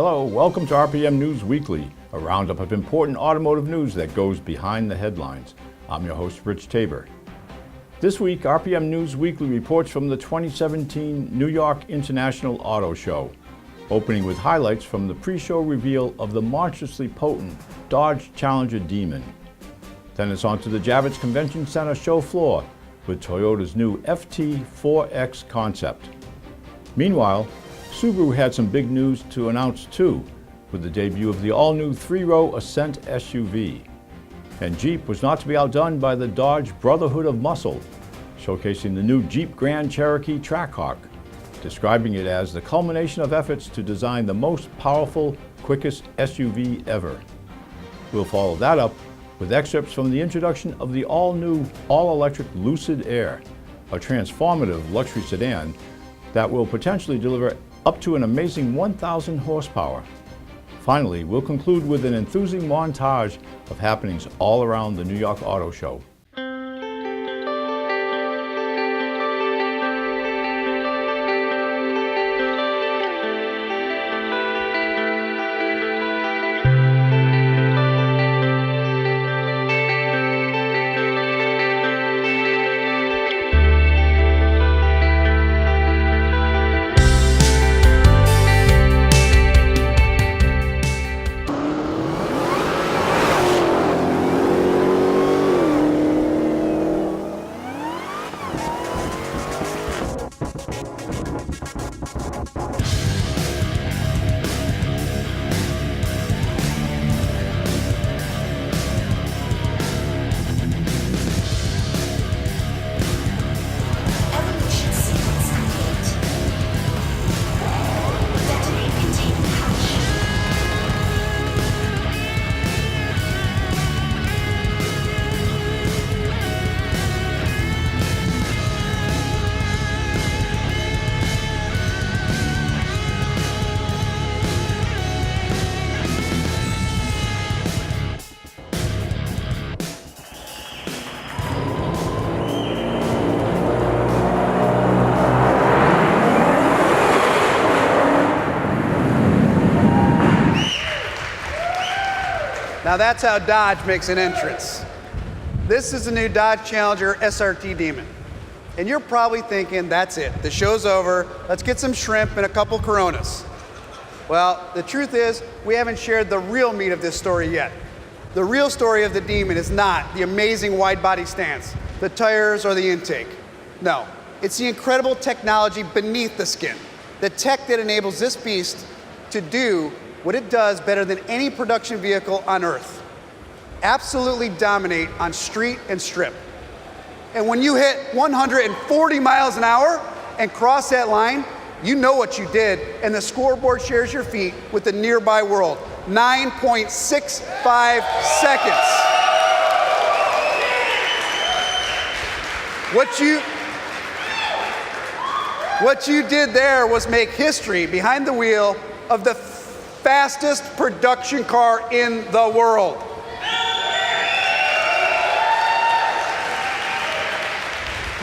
Hello, welcome to RPM News Weekly, a roundup of important automotive news that goes behind the headlines. I'm your host, Rich Tabor. This week, RPM News Weekly reports from the 2017 New York International Auto Show, opening with highlights from the pre-show reveal of the monstrously potent Dodge Challenger Demon. Then it's on to the Javits Convention Center show floor with Toyota's new FT-4X concept. Meanwhile, Subaru had some big news to announce too, with the debut of the all-new three-row Ascent SUV. And Jeep was not to be outdone by the Dodge Brotherhood of Muscle, showcasing the new Jeep Grand Cherokee TrackHawk, describing it as the culmination of efforts to design the most powerful, quickest SUV ever. We'll follow that up with excerpts from the introduction of the all-new, all-electric Lucid Air, a transformative luxury sedan that will potentially deliver up to an amazing 1,000 horsepower. Finally, we'll conclude with an enthusing montage of happenings all around the New York Auto Show. Now that's how Dodge makes an entrance. This is the new Dodge Challenger SRT Demon. And you're probably thinking, that's it, the show's over, let's get some shrimp and a couple Coronas. Well, the truth is, we haven't shared the real meat of this story yet. The real story of the Demon is not the amazing wide body stance, the tires, or the intake. No, it's the incredible technology beneath the skin, the tech that enables this beast to do what it does better than any production vehicle on Earth. Absolutely dominate on street and strip. And when you hit 140 miles an hour and cross that line, you know what you did, and the scoreboard shares your feat with the nearby world. 9.65 seconds. What you did there was make history behind the wheel of the fastest production car in the world.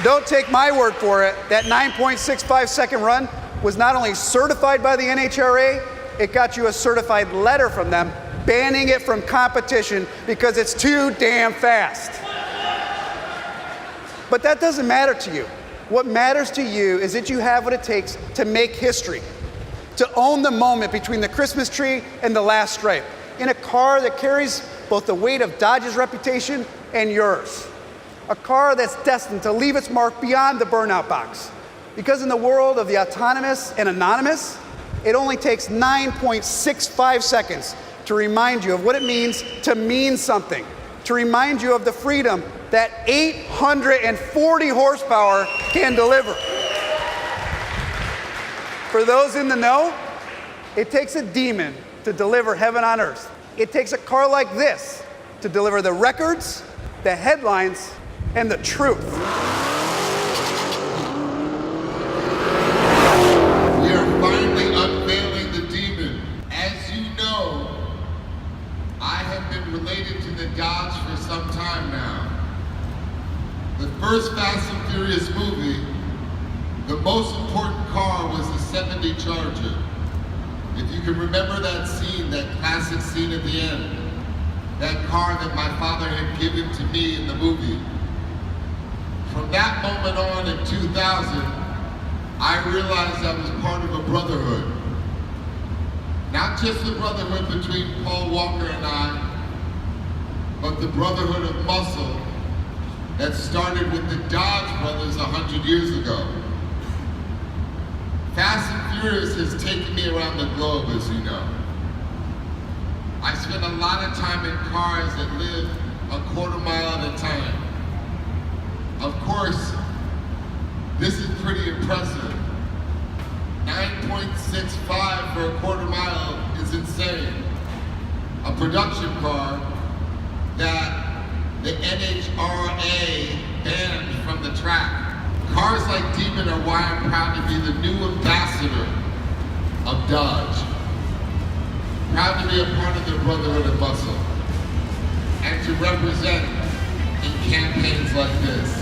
Don't take my word for it. That 9.65 second run was not only certified by the NHRA, it got you a certified letter from them banning it from competition because it's too damn fast. But that doesn't matter to you. What matters to you is that you have what it takes to make history, to own the moment between the Christmas tree and the last stripe, in a car that carries both the weight of Dodge's reputation and yours. A car that's destined to leave its mark beyond the burnout box. Because in the world of the autonomous and anonymous, it only takes 9.65 seconds to remind you of what it means to mean something, to remind you of the freedom that 840 horsepower can deliver. For those in the know, it takes a demon to deliver heaven on earth. It takes a car like this to deliver the records, the headlines, and the truth. We are finally unveiling the Demon. As you know, I have been related to the Dodge for some time now. The first Fast and Furious movie, the most important car was the 70 Charger. If you can remember that scene, that classic scene at the end, that car that my father had given to me in the movie, from that moment on in 2000, I realized I was part of a brotherhood. Not just the brotherhood between Paul Walker and I, but the Brotherhood of Muscle that started with the Dodge brothers 100 years ago. Fast and Furious has taken me around the globe, as you know. I spend a lot of time in cars that live a quarter mile at a time. Of course, this is pretty impressive. 9.65 for a quarter mile is insane. A production car that the NHRA banned from the track. Cars like Demon are why I'm proud to be the new ambassador of Dodge. Proud to be a part of the Brotherhood of Muscle and to represent in campaigns like this.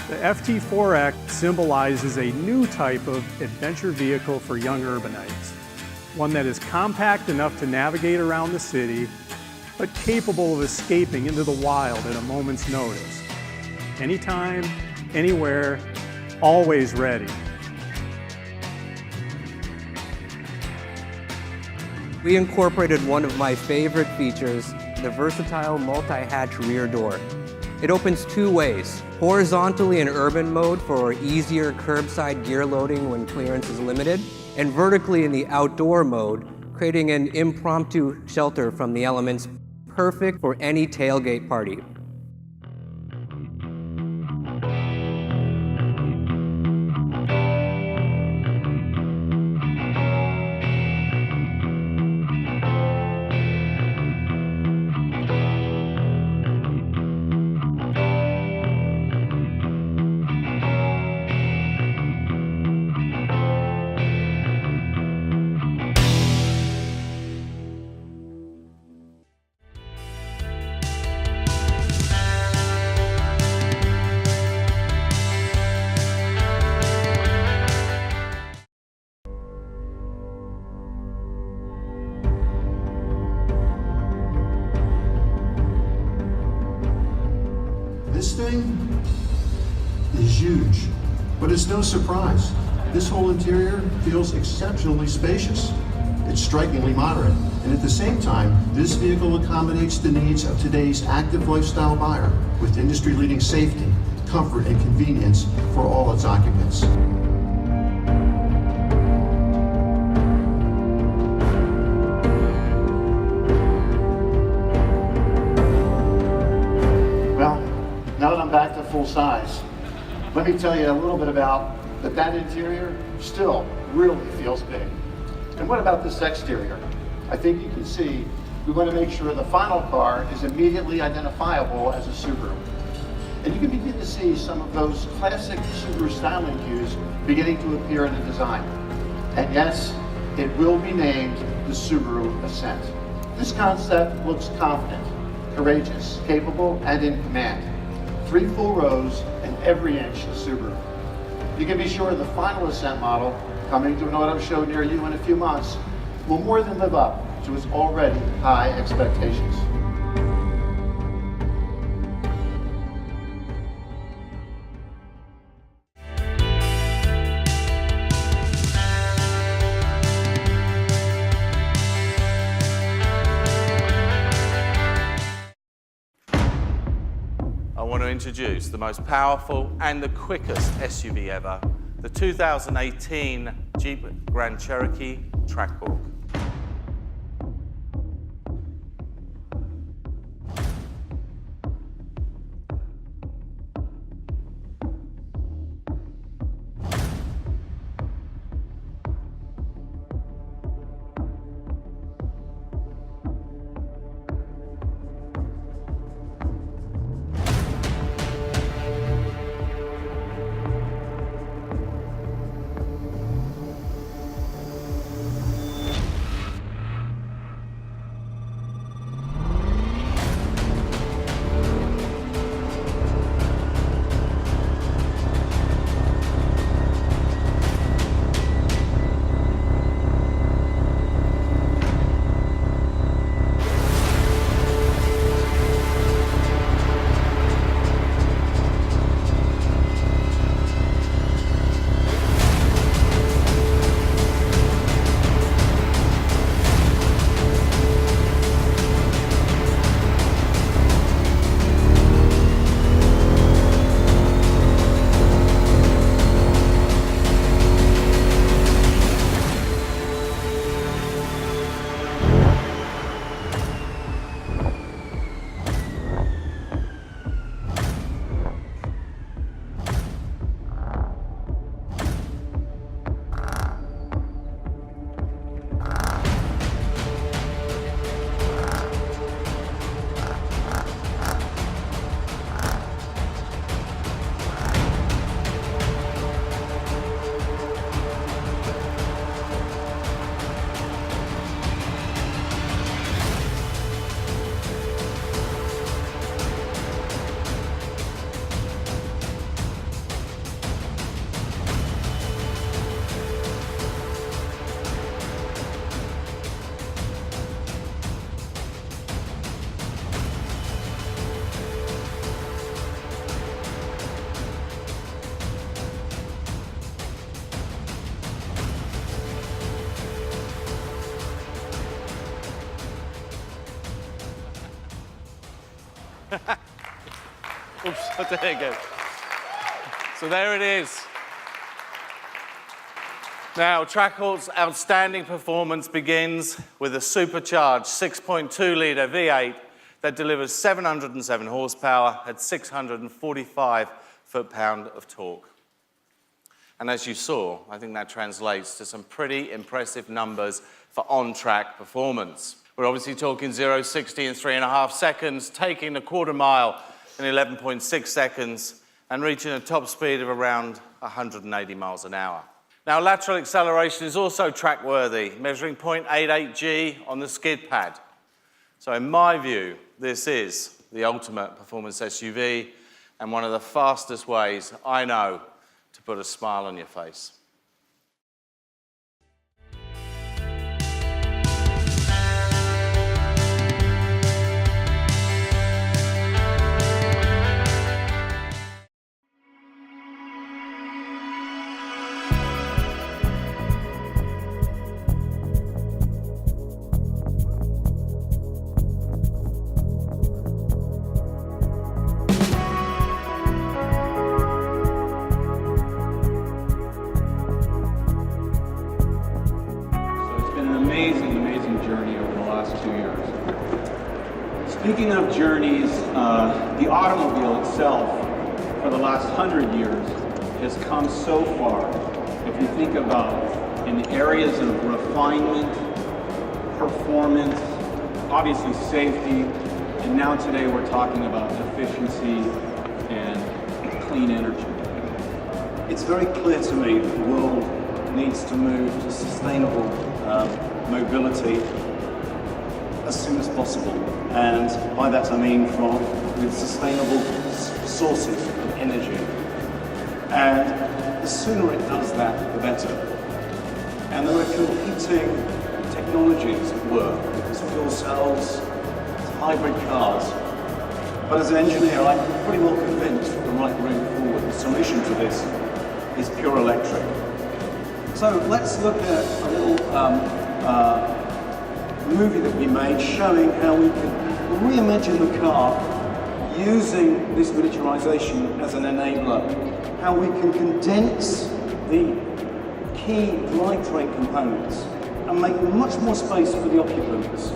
The FT-4X symbolizes a new type of adventure vehicle for young urbanites. One that is compact enough to navigate around the city, but capable of escaping into the wild at a moment's notice. Anytime, anywhere, always ready. We incorporated one of my favorite features, the versatile multi-hatch rear door. It opens two ways, horizontally in urban mode for easier curbside gear loading when clearance is limited, and vertically in the outdoor mode, creating an impromptu shelter from the elements, perfect for any tailgate party. This thing is huge, but it's no surprise. This whole interior feels exceptionally spacious. It's strikingly modern, and at the same time, this vehicle accommodates the needs of today's active lifestyle buyer with industry-leading safety, comfort, and convenience for all its occupants. Now that I'm back to full size, let me tell you a little bit about that interior still really feels big. And what about this exterior? I think you can see we want to make sure the final car is immediately identifiable as a Subaru. And you can begin to see some of those classic Subaru styling cues beginning to appear in the design. And yes, it will be named the Subaru Ascent. This concept looks confident, courageous, capable, and in command. 3 full rows and every inch of Subaru. You can be sure the final Ascent model, coming to an auto show near you in a few months, will more than live up to its already high expectations. I want to introduce the most powerful and the quickest SUV ever, the 2018 Jeep Grand Cherokee TrackHawk. Oops, there you go. So there it is. Now, TrackHawk's outstanding performance begins with a supercharged 6.2-litre V8 that delivers 707 horsepower at 645 foot-pound of torque. And as you saw, I think that translates to some pretty impressive numbers for on-track performance. We're obviously talking 0-60 in 3.5 seconds, taking a quarter mile in 11.6 seconds, and reaching a top speed of around 180 miles an hour. Now, lateral acceleration is also track-worthy, measuring 0.88 G on the skid pad. So in my view, this is the ultimate performance SUV and one of the fastest ways I know to put a smile on your face. Amazing journey over the last 2 years. Speaking of journeys, the automobile itself, for the last 100 years, has come so far. If you think about in the areas of refinement, performance, obviously safety, and now today we're talking about efficiency and clean energy. It's very clear to me that the world needs to move to sustainable mobility as soon as possible, and by that I mean with sustainable sources of energy. And the sooner it does that, the better. And there are competing technologies at work. There's fuel cells, hybrid cars. But as an engineer, I'm pretty well convinced that the right route forward, the solution to this, is pure electric. So let's look at a little movie that we made showing how we could reimagine the car using this miniaturization as an enabler, how we can condense the key drivetrain components and make much more space for the occupants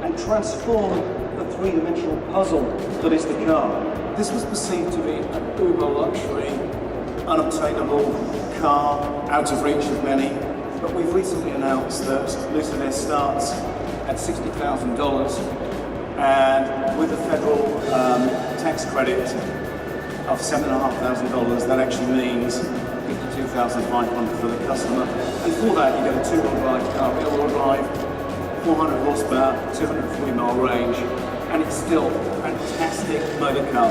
and transform the three-dimensional puzzle that is the car. This was perceived to be an uber luxury, unobtainable car, out of reach of many, but we've recently announced that Lucid Air starts at $60,000, and with a federal tax credit of $7,500, that actually means $52,500 for the customer. And for that, you get a two-wheel drive car, rear-wheel drive, 400 horsepower, 240 mile range, and it's still a fantastic motor car.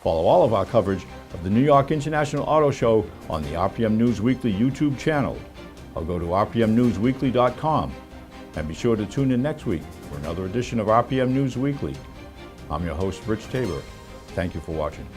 Follow all of our coverage of the New York International Auto Show on the RPM News Weekly YouTube channel, or go to rpmnewsweekly.com. And be sure to tune in next week for another edition of RPM News Weekly. I'm your host, Rich Tabor. Thank you for watching.